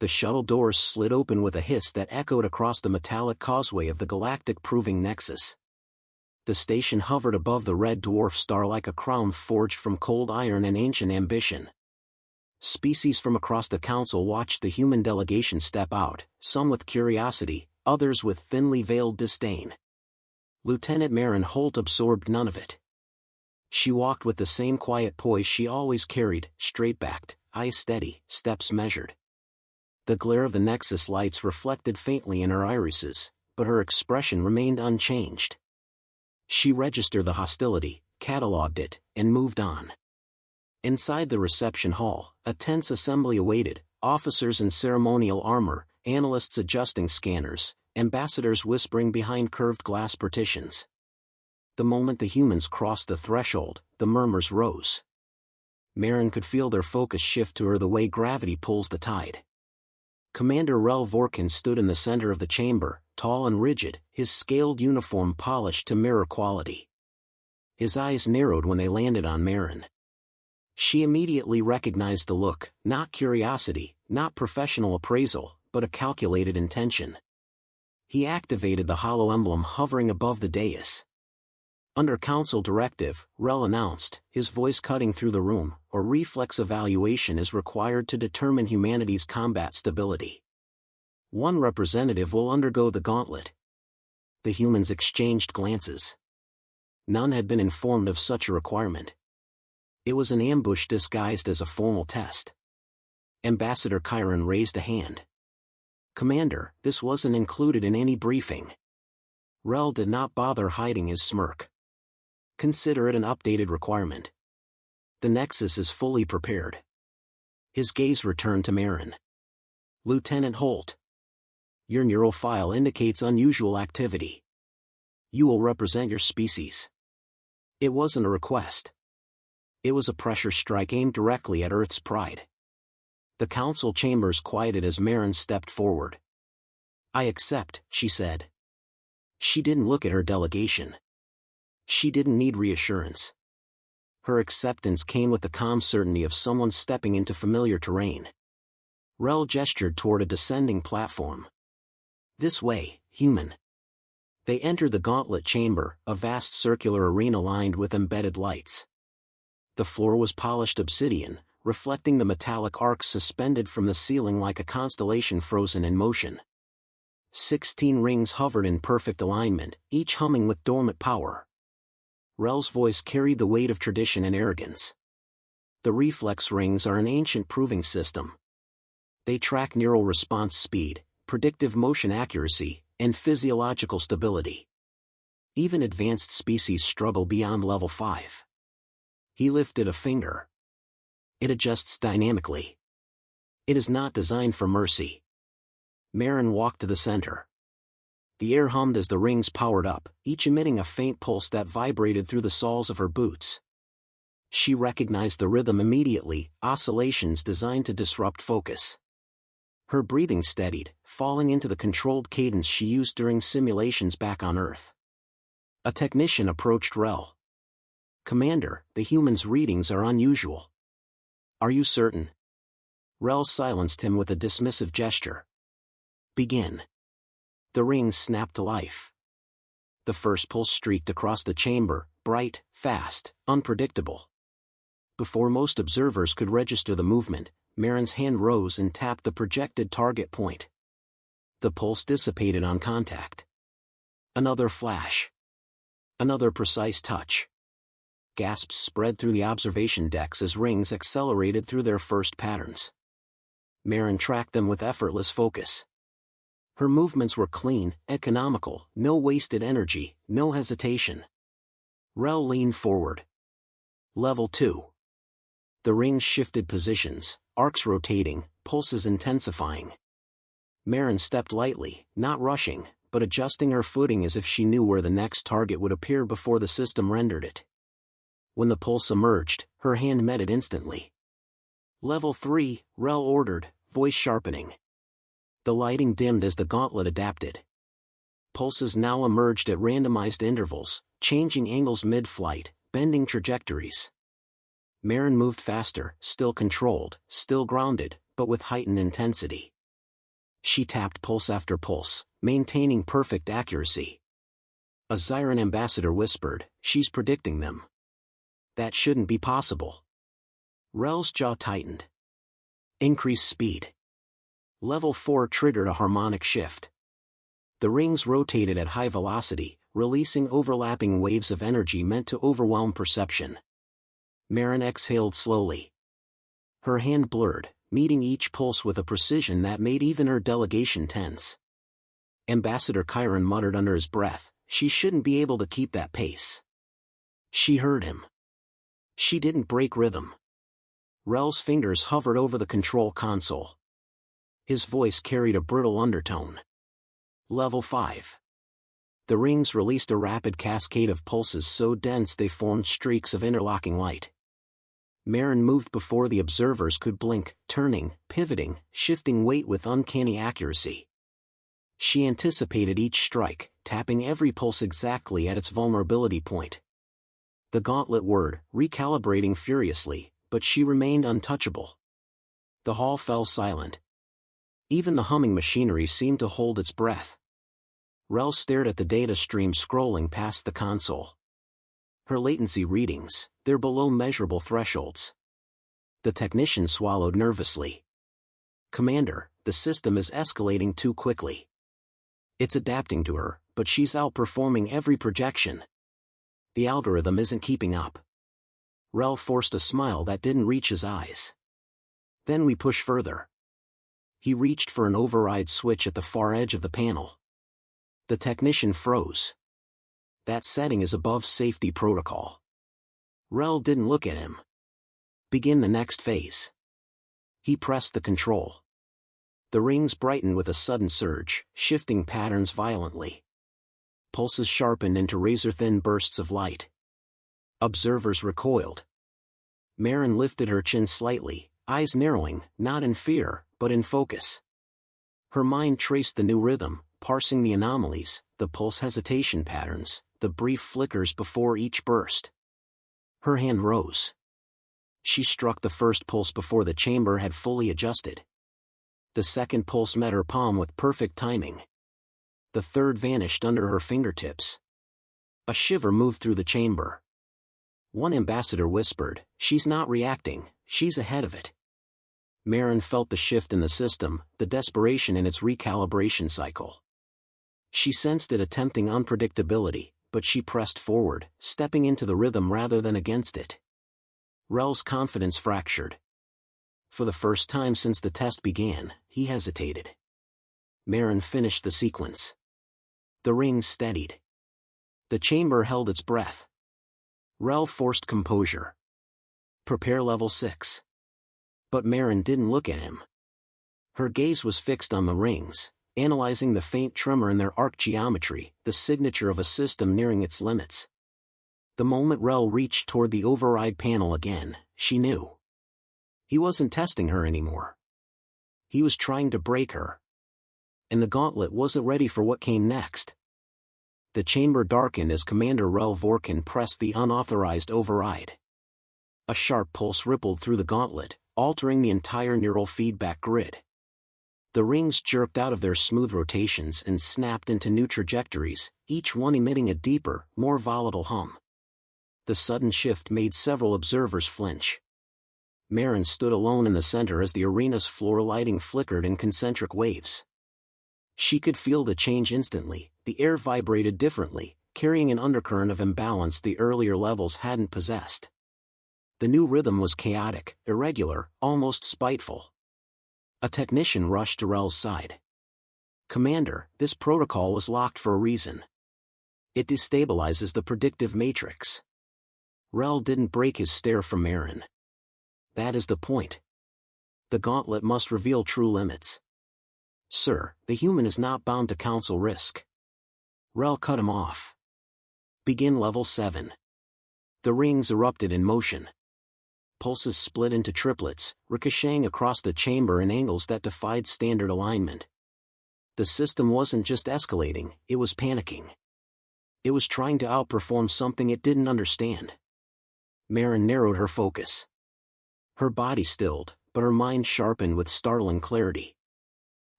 The shuttle doors slid open with a hiss that echoed across the metallic causeway of the Galactic Proving Nexus. The station hovered above the red dwarf star like a crown forged from cold iron and ancient ambition. Species from across the council watched the human delegation step out, some with curiosity, others with thinly veiled disdain. Lieutenant Maren Holt absorbed none of it. She walked with the same quiet poise she always carried, straight-backed, eyes steady, steps measured. The glare of the Nexus lights reflected faintly in her irises, but her expression remained unchanged. She registered the hostility, catalogued it, and moved on. Inside the reception hall, a tense assembly awaited, officers in ceremonial armor, analysts adjusting scanners, ambassadors whispering behind curved glass partitions. The moment the humans crossed the threshold, the murmurs rose. Maren could feel their focus shift to her the way gravity pulls the tide. Commander Rel Vorkin stood in the center of the chamber, tall and rigid, his scaled uniform polished to mirror quality. His eyes narrowed when they landed on Maren. She immediately recognized the look, not curiosity, not professional appraisal, but a calculated intention. He activated the hollow emblem hovering above the dais. Under council directive, Rel announced, his voice cutting through the room, a reflex evaluation is required to determine humanity's combat stability. One representative will undergo the gauntlet. The humans exchanged glances. None had been informed of such a requirement. It was an ambush disguised as a formal test. Ambassador Chiron raised a hand. Commander, this wasn't included in any briefing. Rel did not bother hiding his smirk. Consider it an updated requirement. The Nexus is fully prepared. His gaze returned to Maren. Lieutenant Holt. Your neural file indicates unusual activity. You will represent your species. It wasn't a request. It was a pressure strike aimed directly at Earth's pride. The council chambers quieted as Maren stepped forward. I accept, she said. She didn't look at her delegation. She didn't need reassurance. Her acceptance came with the calm certainty of someone stepping into familiar terrain. Rel gestured toward a descending platform. This way, human. They entered the gauntlet chamber, a vast circular arena lined with embedded lights. The floor was polished obsidian, reflecting the metallic arcs suspended from the ceiling like a constellation frozen in motion. 16 rings hovered in perfect alignment, each humming with dormant power. Rel's voice carried the weight of tradition and arrogance. The Reflex Rings are an ancient proving system. They track neural response speed, predictive motion accuracy, and physiological stability. Even advanced species struggle beyond level 5. He lifted a finger. It adjusts dynamically. It is not designed for mercy. Maren walked to the center. The air hummed as the rings powered up, each emitting a faint pulse that vibrated through the soles of her boots. She recognized the rhythm immediately, oscillations designed to disrupt focus. Her breathing steadied, falling into the controlled cadence she used during simulations back on Earth. A technician approached Rel. Commander, the humans' readings are unusual. Are you certain? Rel silenced him with a dismissive gesture. Begin. The rings snapped to life. The first pulse streaked across the chamber, bright, fast, unpredictable. Before most observers could register the movement, Maren's hand rose and tapped the projected target point. The pulse dissipated on contact. Another flash. Another precise touch. Gasps spread through the observation decks as rings accelerated through their first patterns. Maren tracked them with effortless focus. Her movements were clean, economical, no wasted energy, no hesitation. Rel leaned forward. Level 2. The rings shifted positions, arcs rotating, pulses intensifying. Maren stepped lightly, not rushing, but adjusting her footing as if she knew where the next target would appear before the system rendered it. When the pulse emerged, her hand met it instantly. Level 3, Rel ordered, voice sharpening. The lighting dimmed as the gauntlet adapted. Pulses now emerged at randomized intervals, changing angles mid-flight, bending trajectories. Maren moved faster, still controlled, still grounded, but with heightened intensity. She tapped pulse after pulse, maintaining perfect accuracy. A Zyran ambassador whispered, "She's predicting them. That shouldn't be possible." Rel's jaw tightened. Increase speed. Level 4 triggered a harmonic shift. The rings rotated at high velocity, releasing overlapping waves of energy meant to overwhelm perception. Maren exhaled slowly. Her hand blurred, meeting each pulse with a precision that made even her delegation tense. Ambassador Chiron muttered under his breath, "She shouldn't be able to keep that pace." She heard him. She didn't break rhythm. Rel's fingers hovered over the control console. His voice carried a brittle undertone. Level 5. The rings released a rapid cascade of pulses so dense they formed streaks of interlocking light. Maren moved before the observers could blink, turning, pivoting, shifting weight with uncanny accuracy. She anticipated each strike, tapping every pulse exactly at its vulnerability point. The gauntlet whirred, recalibrating furiously, but she remained untouchable. The hall fell silent. Even the humming machinery seemed to hold its breath. Rel stared at the data stream scrolling past the console. Her latency readings, they're below measurable thresholds. The technician swallowed nervously. "Commander, the system is escalating too quickly. It's adapting to her, but she's outperforming every projection. The algorithm isn't keeping up." Rel forced a smile that didn't reach his eyes. "Then we push further." He reached for an override switch at the far edge of the panel. The technician froze. "That setting is above safety protocol." Rel didn't look at him. "Begin the next phase." He pressed the control. The rings brightened with a sudden surge, shifting patterns violently. Pulses sharpened into razor-thin bursts of light. Observers recoiled. Maren lifted her chin slightly, eyes narrowing, not in fear, but in focus. Her mind traced the new rhythm, parsing the anomalies, the pulse hesitation patterns, the brief flickers before each burst. Her hand rose. She struck the first pulse before the chamber had fully adjusted. The second pulse met her palm with perfect timing. The third vanished under her fingertips. A shiver moved through the chamber. One ambassador whispered, "She's not reacting, she's ahead of it." Maren felt the shift in the system, the desperation in its recalibration cycle. She sensed it attempting unpredictability, but she pressed forward, stepping into the rhythm rather than against it. Rel's confidence fractured. For the first time since the test began, he hesitated. Maren finished the sequence. The rings steadied. The chamber held its breath. Rel forced composure. "Prepare level 6. But Maren didn't look at him. Her gaze was fixed on the rings, analyzing the faint tremor in their arc geometry, the signature of a system nearing its limits. The moment Rel reached toward the override panel again, she knew. He wasn't testing her anymore. He was trying to break her. And the gauntlet wasn't ready for what came next. The chamber darkened as Commander Rel Vorkin pressed the unauthorized override. A sharp pulse rippled through the gauntlet, altering the entire neural feedback grid. The rings jerked out of their smooth rotations and snapped into new trajectories, each one emitting a deeper, more volatile hum. The sudden shift made several observers flinch. Maren stood alone in the center as the arena's floor lighting flickered in concentric waves. She could feel the change instantly. The air vibrated differently, carrying an undercurrent of imbalance the earlier levels hadn't possessed. The new rhythm was chaotic, irregular, almost spiteful. A technician rushed to Rel's side. "Commander, this protocol was locked for a reason. It destabilizes the predictive matrix." Rel didn't break his stare from Maren. "That is the point. The gauntlet must reveal true limits." "Sir, the human is not bound to counsel risk." Rel cut him off. "Begin level 7. The rings erupted in motion. Pulses split into triplets, ricocheting across the chamber in angles that defied standard alignment. The system wasn't just escalating, it was panicking. It was trying to outperform something it didn't understand. Maren narrowed her focus. Her body stilled, but her mind sharpened with startling clarity.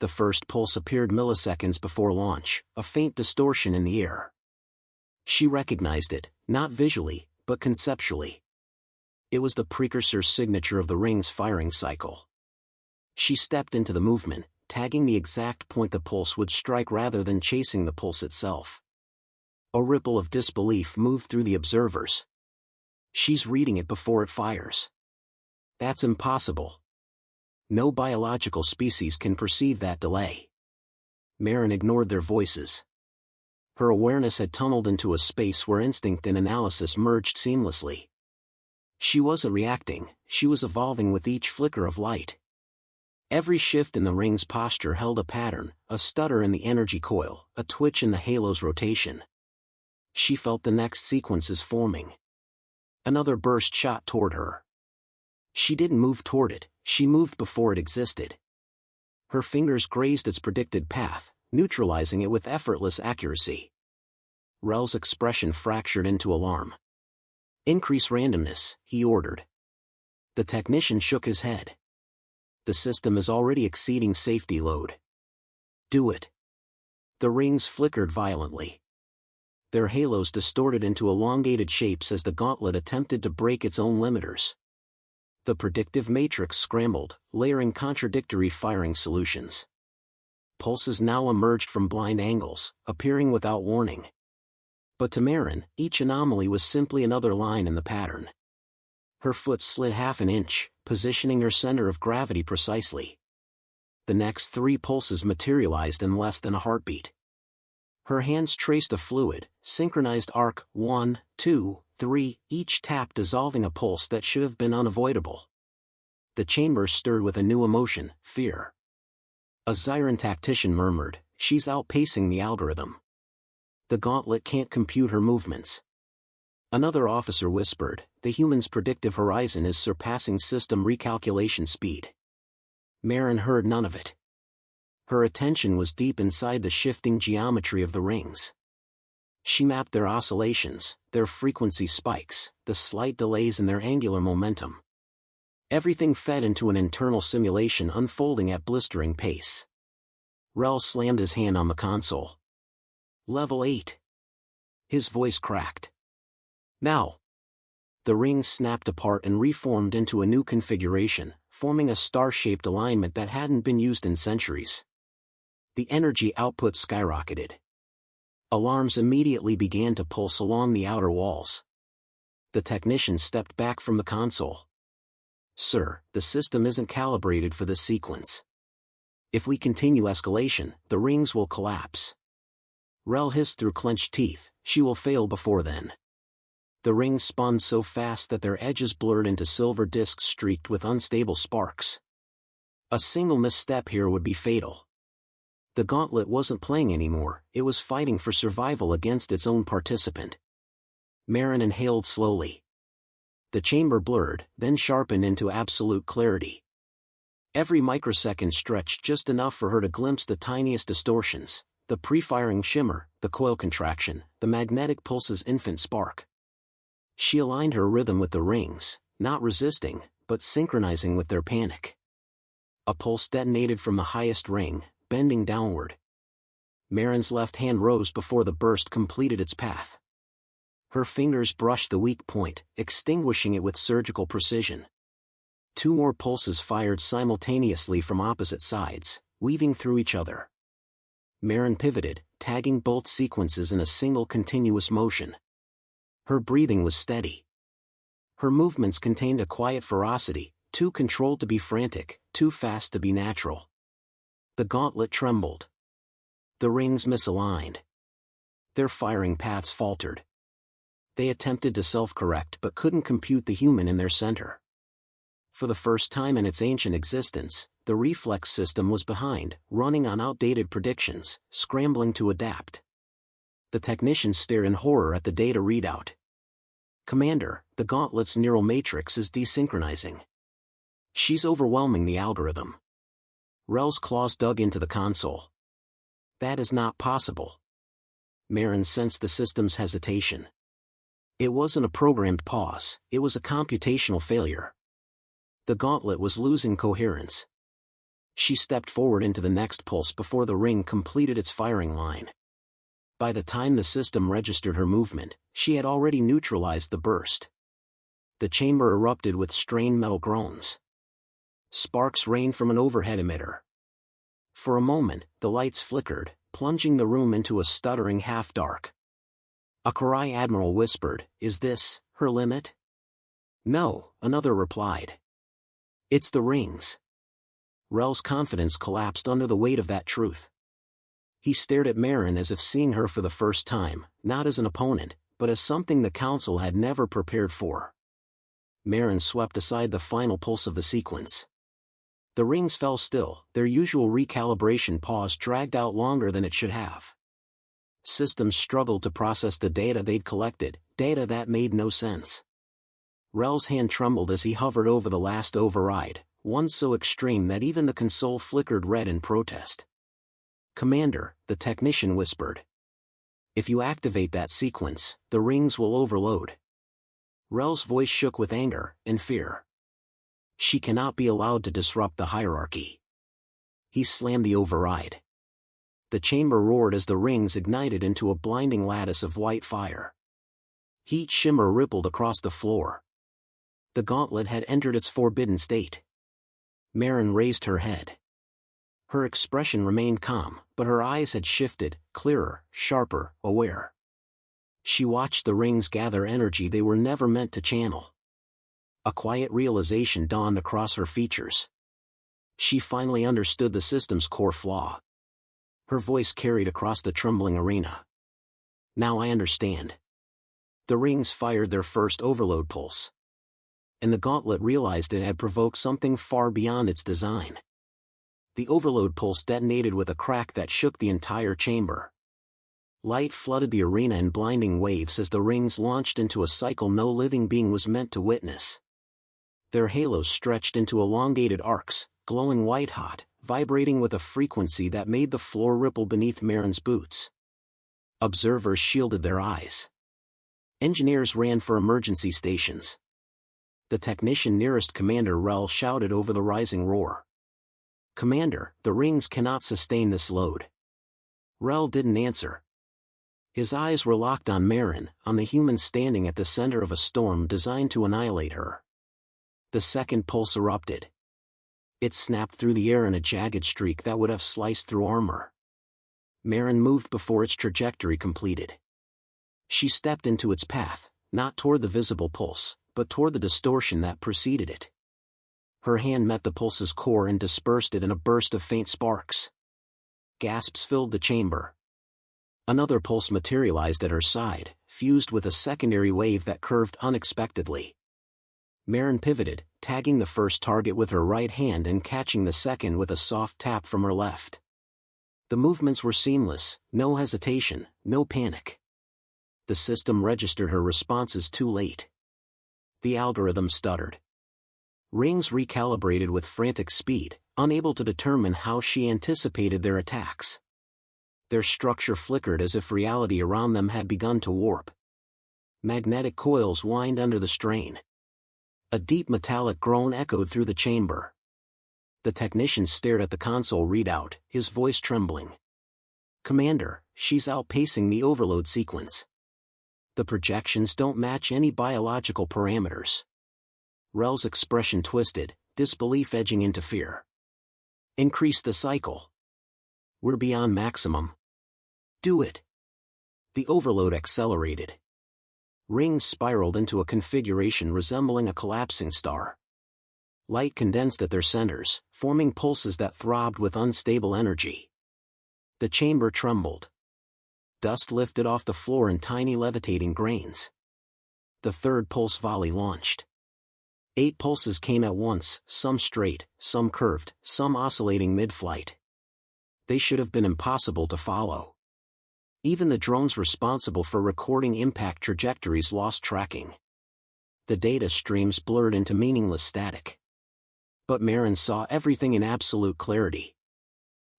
The first pulse appeared milliseconds before launch, a faint distortion in the air. She recognized it, not visually, but conceptually. It was the precursor signature of the ring's firing cycle. She stepped into the movement, tagging the exact point the pulse would strike rather than chasing the pulse itself. A ripple of disbelief moved through the observers. She's reading it before it fires. That's impossible. No biological species can perceive that delay. Maren ignored their voices. Her awareness had tunneled into a space where instinct and analysis merged seamlessly. She wasn't reacting, she was evolving with each flicker of light. Every shift in the ring's posture held a pattern, a stutter in the energy coil, a twitch in the halo's rotation. She felt the next sequences forming. Another burst shot toward her. She didn't move toward it, she moved before it existed. Her fingers grazed its predicted path, neutralizing it with effortless accuracy. Rel's expression fractured into alarm. "Increase randomness," he ordered. The technician shook his head. "The system is already exceeding safety load." "Do it." The rings flickered violently. Their halos distorted into elongated shapes as the gauntlet attempted to break its own limiters. The predictive matrix scrambled, layering contradictory firing solutions. Pulses now emerged from blind angles, appearing without warning. But to Maren, each anomaly was simply another line in the pattern. Her foot slid half an inch, positioning her center of gravity precisely. The next 3 pulses materialized in less than a heartbeat. Her hands traced a fluid, synchronized arc, 1, 2, 3, each tap dissolving a pulse that should have been unavoidable. The chamber stirred with a new emotion, fear. A Zyran tactician murmured, "She's outpacing the algorithm. The gauntlet can't compute her movements." Another officer whispered, "The human's predictive horizon is surpassing system recalculation speed." Maren heard none of it. Her attention was deep inside the shifting geometry of the rings. She mapped their oscillations, their frequency spikes, the slight delays in their angular momentum. Everything fed into an internal simulation unfolding at blistering pace. Rel slammed his hand on the console. "Level 8. His voice cracked. "Now." The rings snapped apart and reformed into a new configuration, forming a star-shaped alignment that hadn't been used in centuries. The energy output skyrocketed. Alarms immediately began to pulse along the outer walls. The technician stepped back from the console. "Sir, the system isn't calibrated for this sequence. If we continue escalation, the rings will collapse." Rel hissed through clenched teeth, "She will fail before then." The rings spun so fast that their edges blurred into silver discs streaked with unstable sparks. A single misstep here would be fatal. The gauntlet wasn't playing anymore, it was fighting for survival against its own participant. Maren inhaled slowly. The chamber blurred, then sharpened into absolute clarity. Every microsecond stretched just enough for her to glimpse the tiniest distortions, the pre-firing shimmer, the coil contraction, the magnetic pulse's infant spark. She aligned her rhythm with the rings, not resisting, but synchronizing with their panic. A pulse detonated from the highest ring, bending downward. Maren's left hand rose before the burst completed its path. Her fingers brushed the weak point, extinguishing it with surgical precision. 2 more pulses fired simultaneously from opposite sides, weaving through each other. Maren pivoted, tagging both sequences in a single continuous motion. Her breathing was steady. Her movements contained a quiet ferocity, too controlled to be frantic, too fast to be natural. The gauntlet trembled. The rings misaligned. Their firing paths faltered. They attempted to self-correct but couldn't compute the human in their center. For the first time in its ancient existence, the reflex system was behind, running on outdated predictions, scrambling to adapt. The technician stared in horror at the data readout. "Commander, the gauntlet's neural matrix is desynchronizing. She's overwhelming the algorithm." Rel's claws dug into the console. "That is not possible." Maren sensed the system's hesitation. It wasn't a programmed pause, it was a computational failure. The gauntlet was losing coherence. She stepped forward into the next pulse before the ring completed its firing line. By the time the system registered her movement, she had already neutralized the burst. The chamber erupted with strained metal groans. Sparks rained from an overhead emitter. For a moment, the lights flickered, plunging the room into a stuttering half-dark. A Karai admiral whispered, "Is this her limit?" "No," another replied. "It's the rings." Rel's confidence collapsed under the weight of that truth. He stared at Maren as if seeing her for the first time, not as an opponent, but as something the council had never prepared for. Maren swept aside the final pulse of the sequence. The rings fell still, their usual recalibration pause dragged out longer than it should have. Systems struggled to process the data they'd collected, data that made no sense. Rel's hand trembled as he hovered over the last override, one so extreme that even the console flickered red in protest. "Commander," the technician whispered. "If you activate that sequence, the rings will overload." Rel's voice shook with anger and fear. "She cannot be allowed to disrupt the hierarchy." He slammed the override. The chamber roared as the rings ignited into a blinding lattice of white fire. Heat shimmer rippled across the floor. The gauntlet had entered its forbidden state. Maren raised her head. Her expression remained calm, but her eyes had shifted, clearer, sharper, aware. She watched the rings gather energy they were never meant to channel. A quiet realization dawned across her features. She finally understood the system's core flaw. Her voice carried across the trembling arena. "Now I understand." The rings fired their first overload pulse. And the gauntlet realized it had provoked something far beyond its design. The overload pulse detonated with a crack that shook the entire chamber. Light flooded the arena in blinding waves as the rings launched into a cycle no living being was meant to witness. Their halos stretched into elongated arcs, glowing white-hot, vibrating with a frequency that made the floor ripple beneath Maren's boots. Observers shielded their eyes. Engineers ran for emergency stations. The technician nearest Commander Rel shouted over the rising roar. "Commander, the rings cannot sustain this load." Rel didn't answer. His eyes were locked on Maren, on the human standing at the center of a storm designed to annihilate her. The second pulse erupted. It snapped through the air in a jagged streak that would have sliced through armor. Maren moved before its trajectory completed. She stepped into its path, not toward the visible pulse, but toward the distortion that preceded it. Her hand met the pulse's core and dispersed it in a burst of faint sparks. Gasps filled the chamber. Another pulse materialized at her side, fused with a secondary wave that curved unexpectedly. Maren pivoted, tagging the first target with her right hand and catching the second with a soft tap from her left. The movements were seamless, no hesitation, no panic. The system registered her responses too late. The algorithm stuttered. Rings recalibrated with frantic speed, unable to determine how she anticipated their attacks. Their structure flickered as if reality around them had begun to warp. Magnetic coils whined under the strain. A deep metallic groan echoed through the chamber. The technician stared at the console readout, his voice trembling. "Commander, she's outpacing the overload sequence. The projections don't match any biological parameters." Rel's expression twisted, disbelief edging into fear. "Increase the cycle. We're beyond maximum. Do it." The overload accelerated. Rings spiraled into a configuration resembling a collapsing star. Light condensed at their centers, forming pulses that throbbed with unstable energy. The chamber trembled. Dust lifted off the floor in tiny levitating grains. The third pulse volley launched. 8 pulses came at once, some straight, some curved, some oscillating mid-flight. They should have been impossible to follow. Even the drones responsible for recording impact trajectories lost tracking. The data streams blurred into meaningless static. But Maren saw everything in absolute clarity.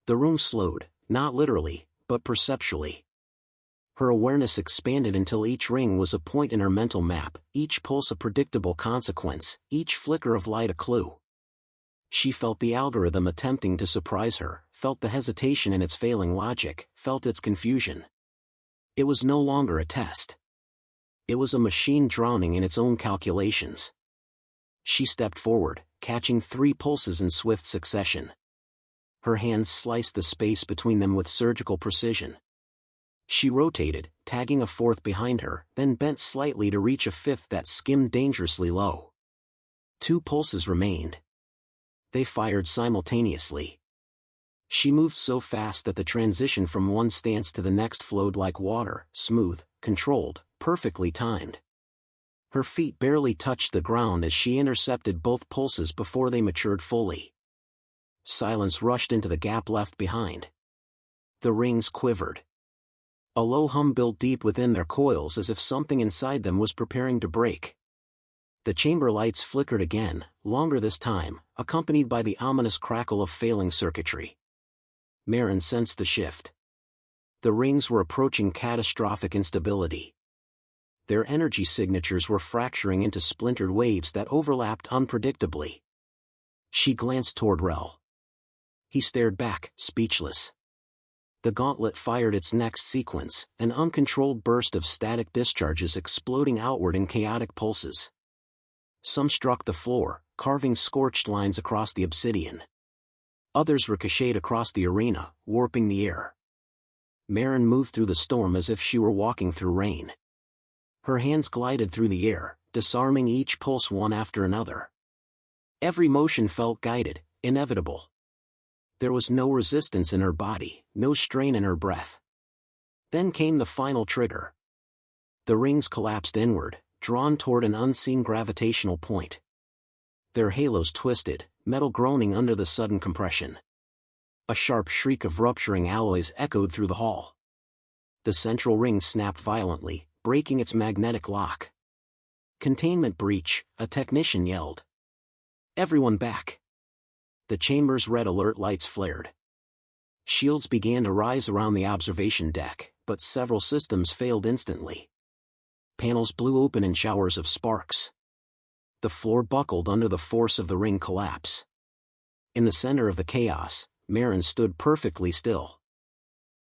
The room slowed, not literally, but perceptually. Her awareness expanded until each ring was a point in her mental map, each pulse a predictable consequence, each flicker of light a clue. She felt the algorithm attempting to surprise her, felt the hesitation in its failing logic, felt its confusion. It was no longer a test. It was a machine drowning in its own calculations. She stepped forward, catching 3 pulses in swift succession. Her hands sliced the space between them with surgical precision. She rotated, tagging a 4th behind her, then bent slightly to reach a 5th that skimmed dangerously low. 2 pulses remained. They fired simultaneously. She moved so fast that the transition from one stance to the next flowed like water, smooth, controlled, perfectly timed. Her feet barely touched the ground as she intercepted both pulses before they matured fully. Silence rushed into the gap left behind. The rings quivered. A low hum built deep within their coils as if something inside them was preparing to break. The chamber lights flickered again, longer this time, accompanied by the ominous crackle of failing circuitry. Maren sensed the shift. The rings were approaching catastrophic instability. Their energy signatures were fracturing into splintered waves that overlapped unpredictably. She glanced toward Rel. He stared back, speechless. The gauntlet fired its next sequence, an uncontrolled burst of static discharges exploding outward in chaotic pulses. Some struck the floor, carving scorched lines across the obsidian. Others ricocheted across the arena, warping the air. Maren moved through the storm as if she were walking through rain. Her hands glided through the air, disarming each pulse one after another. Every motion felt guided, inevitable. There was no resistance in her body, no strain in her breath. Then came the final trigger. The rings collapsed inward, drawn toward an unseen gravitational point. Their halos twisted, metal groaning under the sudden compression. A sharp shriek of rupturing alloys echoed through the hall. The central ring snapped violently, breaking its magnetic lock. "Containment breach," a technician yelled. "Everyone back." The chamber's red alert lights flared. Shields began to rise around the observation deck, but several systems failed instantly. Panels blew open in showers of sparks. The floor buckled under the force of the ring collapse. In the center of the chaos, Maren stood perfectly still.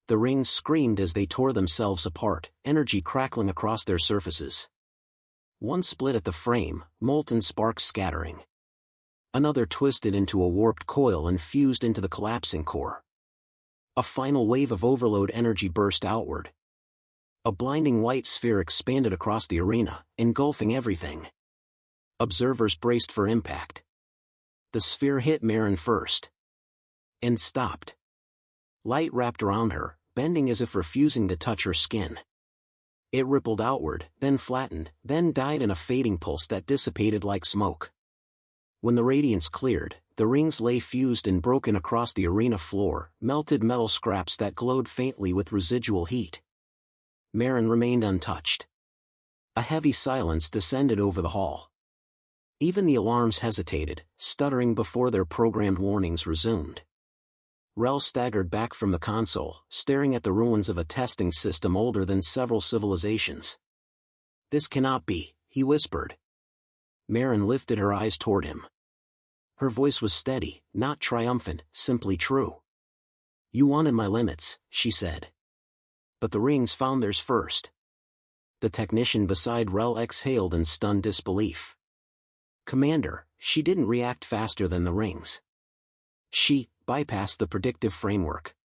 The rings screamed as they tore themselves apart, energy crackling across their surfaces. One split at the frame, molten sparks scattering. Another twisted into a warped coil and fused into the collapsing core. A final wave of overload energy burst outward. A blinding white sphere expanded across the arena, engulfing everything. Observers braced for impact. The sphere hit Maren first. And stopped. Light wrapped around her, bending as if refusing to touch her skin. It rippled outward, then flattened, then died in a fading pulse that dissipated like smoke. When the radiance cleared, the rings lay fused and broken across the arena floor, melted metal scraps that glowed faintly with residual heat. Maren remained untouched. A heavy silence descended over the hall. Even the alarms hesitated, stuttering before their programmed warnings resumed. Rel staggered back from the console, staring at the ruins of a testing system older than several civilizations. "This cannot be," he whispered. Maren lifted her eyes toward him. Her voice was steady, not triumphant, simply true. "You wanted my limits," she said. "But the rings found theirs first." The technician beside Rel exhaled in stunned disbelief. "Commander, she didn't react faster than the rings. She bypassed the predictive framework."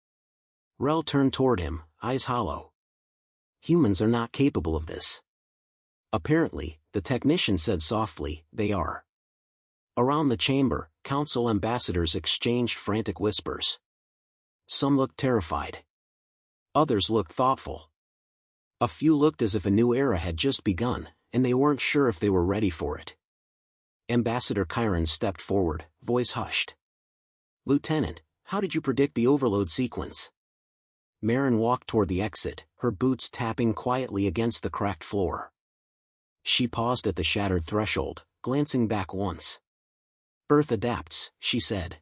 Rel turned toward him, eyes hollow. "Humans are not capable of this." "Apparently," the technician said softly, "they are." Around the chamber, council ambassadors exchanged frantic whispers. Some looked terrified. Others looked thoughtful. A few looked as if a new era had just begun, and they weren't sure if they were ready for it. Ambassador Chiron stepped forward, voice hushed. "Lieutenant, how did you predict the overload sequence?" Maren walked toward the exit, her boots tapping quietly against the cracked floor. She paused at the shattered threshold, glancing back once. "Earth adapts," she said.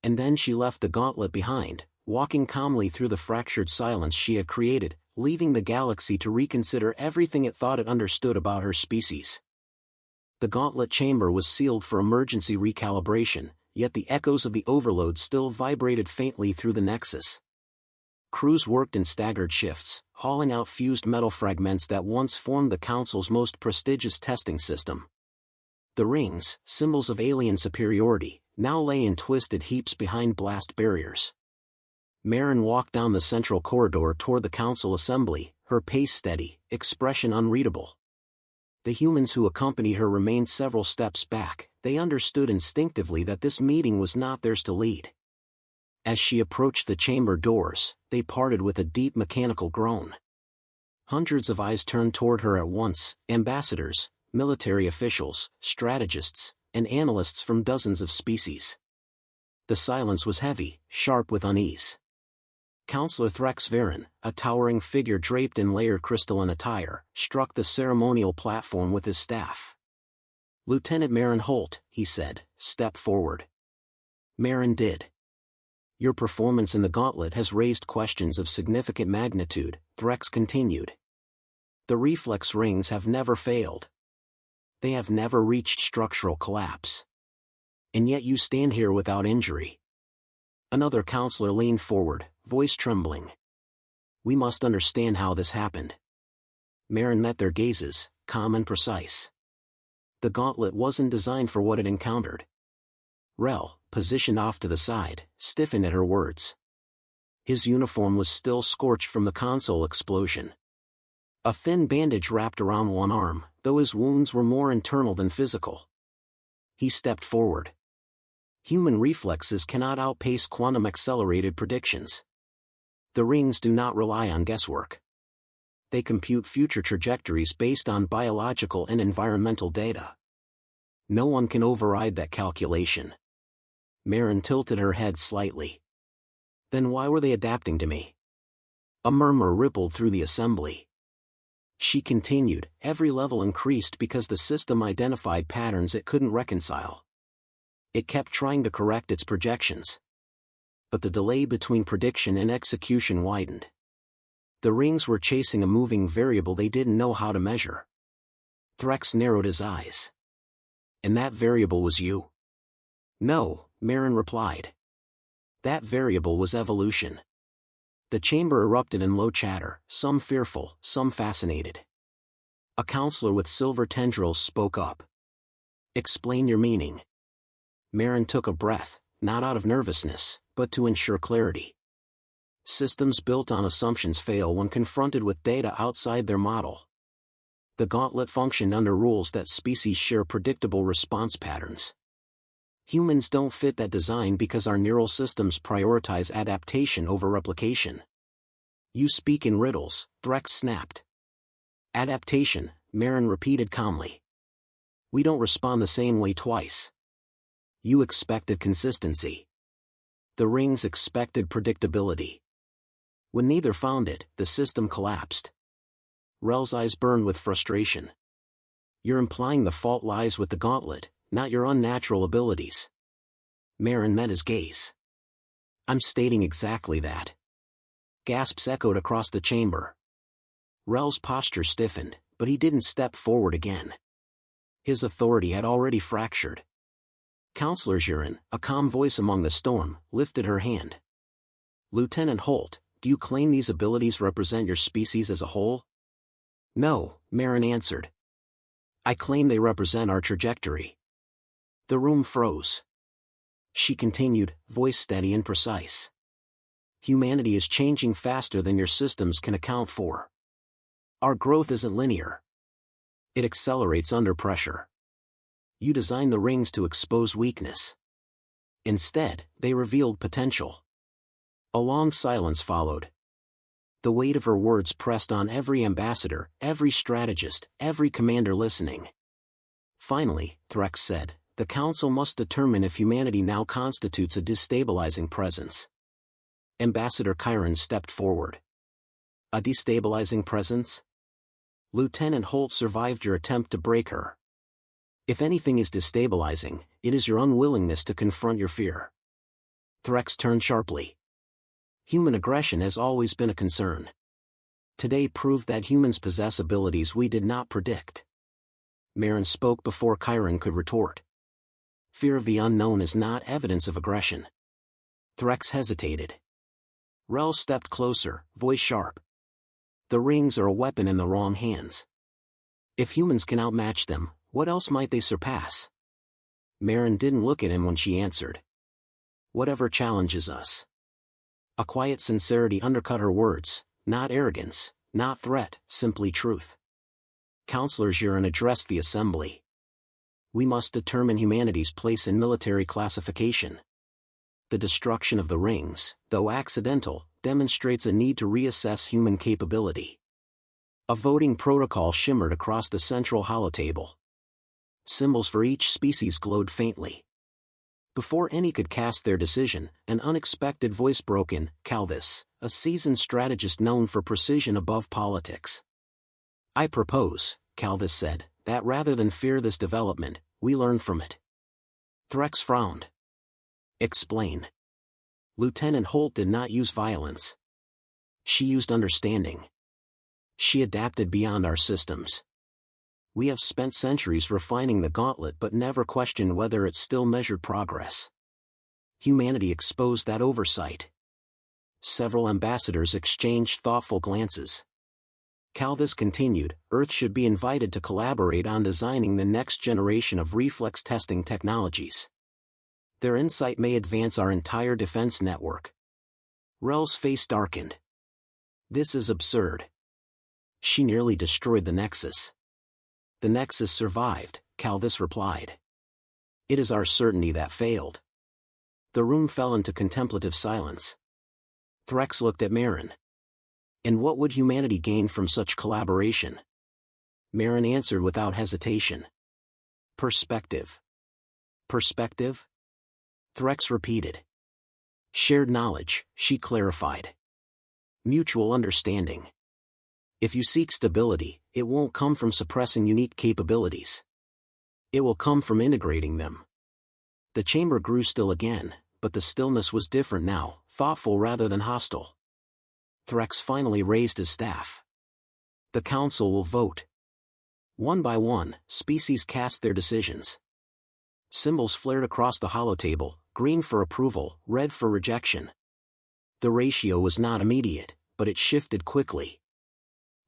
And then she left the gauntlet behind, walking calmly through the fractured silence she had created, leaving the galaxy to reconsider everything it thought it understood about her species. The gauntlet chamber was sealed for emergency recalibration, yet the echoes of the overload still vibrated faintly through the Nexus. Crews worked in staggered shifts, hauling out fused metal fragments that once formed the Council's most prestigious testing system. The rings, symbols of alien superiority, now lay in twisted heaps behind blast barriers. Maren walked down the central corridor toward the Council assembly, her pace steady, expression unreadable. The humans who accompanied her remained several steps back. They understood instinctively that this meeting was not theirs to lead. As she approached the chamber doors, they parted with a deep mechanical groan. Hundreds of eyes turned toward her at once, ambassadors, military officials, strategists, and analysts from dozens of species. The silence was heavy, sharp with unease. Counselor Threx Varen, a towering figure draped in layered crystalline attire, struck the ceremonial platform with his staff. "Lieutenant Maren Holt," he said, "step forward." Maren did. "Your performance in the gauntlet has raised questions of significant magnitude," Threx continued. "The reflex rings have never failed. They have never reached structural collapse. And yet you stand here without injury." Another counselor leaned forward, voice trembling. "We must understand how this happened." Maren met their gazes, calm and precise. The gauntlet wasn't designed for what it encountered. Rel, positioned off to the side, stiffened at her words. His uniform was still scorched from the console explosion. A thin bandage wrapped around one arm, though his wounds were more internal than physical. He stepped forward. Human reflexes cannot outpace quantum-accelerated predictions. The rings do not rely on guesswork. They compute future trajectories based on biological and environmental data. No one can override that calculation. Maren tilted her head slightly. "Then why were they adapting to me?" A murmur rippled through the assembly. She continued, "Every level increased because the system identified patterns it couldn't reconcile. It kept trying to correct its projections. But the delay between prediction and execution widened. The rings were chasing a moving variable they didn't know how to measure." Threx narrowed his eyes. "And that variable was you?" "No," Maren replied. "That variable was evolution." The chamber erupted in low chatter, some fearful, some fascinated. A counselor with silver tendrils spoke up. "Explain your meaning." Maren took a breath, not out of nervousness, but to ensure clarity. "Systems built on assumptions fail when confronted with data outside their model. The gauntlet functioned under rules that species share predictable response patterns. Humans don't fit that design because our neural systems prioritize adaptation over replication." "You speak in riddles," Threx snapped. "Adaptation," Maren repeated calmly. "We don't respond the same way twice. You expected consistency. The rings expected predictability. When neither found it, the system collapsed." Rel's eyes burned with frustration. "You're implying the fault lies with the gauntlet, not your unnatural abilities." Maren met his gaze. "I'm stating exactly that." Gasps echoed across the chamber. Rel's posture stiffened, but he didn't step forward again. His authority had already fractured. Counselor Jiren, a calm voice among the storm, lifted her hand. "Lieutenant Holt, do you claim these abilities represent your species as a whole?" "No," Maren answered. "I claim they represent our trajectory." The room froze. She continued, voice steady and precise. "Humanity is changing faster than your systems can account for. Our growth isn't linear. It accelerates under pressure. You designed the rings to expose weakness. Instead, they revealed potential." A long silence followed. The weight of her words pressed on every ambassador, every strategist, every commander listening. Finally, Threx said, "The Council must determine if humanity now constitutes a destabilizing presence." Ambassador Chiron stepped forward. "A destabilizing presence?" "Lieutenant Holt survived your attempt to break her. If anything is destabilizing, it is your unwillingness to confront your fear." Threx turned sharply. "Human aggression has always been a concern. Today proved that humans possess abilities we did not predict." Maren spoke before Chiron could retort. fear of the unknown is not evidence of aggression. Threx hesitated. Rel stepped closer, voice sharp. The rings are a weapon in the wrong hands. If humans can outmatch them, what else might they surpass? Maren didn't look at him when she answered. Whatever challenges us. A quiet sincerity undercut her words, not arrogance, not threat, simply truth. Counselor Jiren addressed the assembly. We must determine humanity's place in military classification. The destruction of the rings, though accidental, demonstrates a need to reassess human capability. A voting protocol shimmered across the central holotable. Symbols for each species glowed faintly. Before any could cast their decision, an unexpected voice broke in. Calvis, a seasoned strategist known for precision above politics. I propose, Calvis said, that rather than fear this development, we learn from it. Threx frowned. Explain. Lieutenant Holt did not use violence. She used understanding. She adapted beyond our systems. We have spent centuries refining the gauntlet but never questioned whether it still measured progress. Humanity exposed that oversight. Several ambassadors exchanged thoughtful glances. Calvis continued, Earth should be invited to collaborate on designing the next generation of reflex testing technologies. Their insight may advance our entire defense network. Rel's face darkened. This is absurd. She nearly destroyed the Nexus. The Nexus survived, Calvis replied. It is our certainty that failed. The room fell into contemplative silence. Threx looked at Maren. And what would humanity gain from such collaboration? Maren answered without hesitation. Perspective. Perspective? Threx repeated. Shared knowledge, she clarified. Mutual understanding. If you seek stability, it won't come from suppressing unique capabilities. It will come from integrating them. The chamber grew still again, but the stillness was different now, thoughtful rather than hostile. Threx finally raised his staff. The council will vote. One by one, species cast their decisions. Symbols flared across the holotable, green for approval, red for rejection. The ratio was not immediate, but it shifted quickly.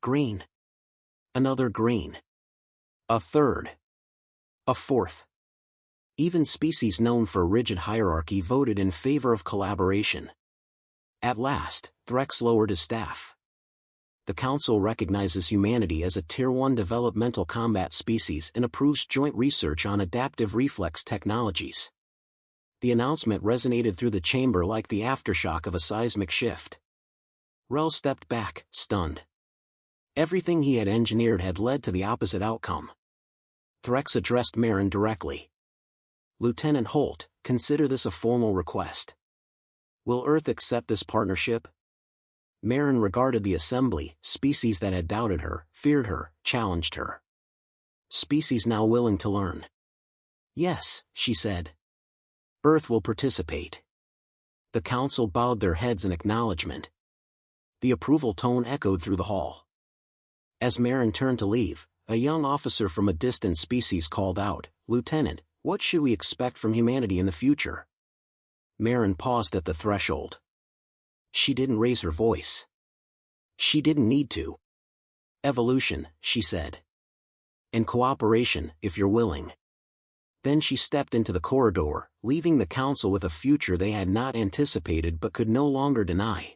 Green. Another green. A third. A fourth. Even species known for rigid hierarchy voted in favor of collaboration. At last, Threx lowered his staff. The Council recognizes humanity as a Tier 1 developmental combat species and approves joint research on adaptive reflex technologies. The announcement resonated through the chamber like the aftershock of a seismic shift. Rel stepped back, stunned. Everything he had engineered had led to the opposite outcome. Threx addressed Maren directly. Lieutenant Holt, consider this a formal request. Will Earth accept this partnership? Maren regarded the assembly, species that had doubted her, feared her, challenged her. Species now willing to learn. Yes, she said. Earth will participate. The council bowed their heads in acknowledgement. The approval tone echoed through the hall. As Maren turned to leave, a young officer from a distant species called out, Lieutenant, what should we expect from humanity in the future? Maren paused at the threshold. She didn't raise her voice. She didn't need to. Evolution, she said. And cooperation, if you're willing. Then she stepped into the corridor, leaving the council with a future they had not anticipated but could no longer deny.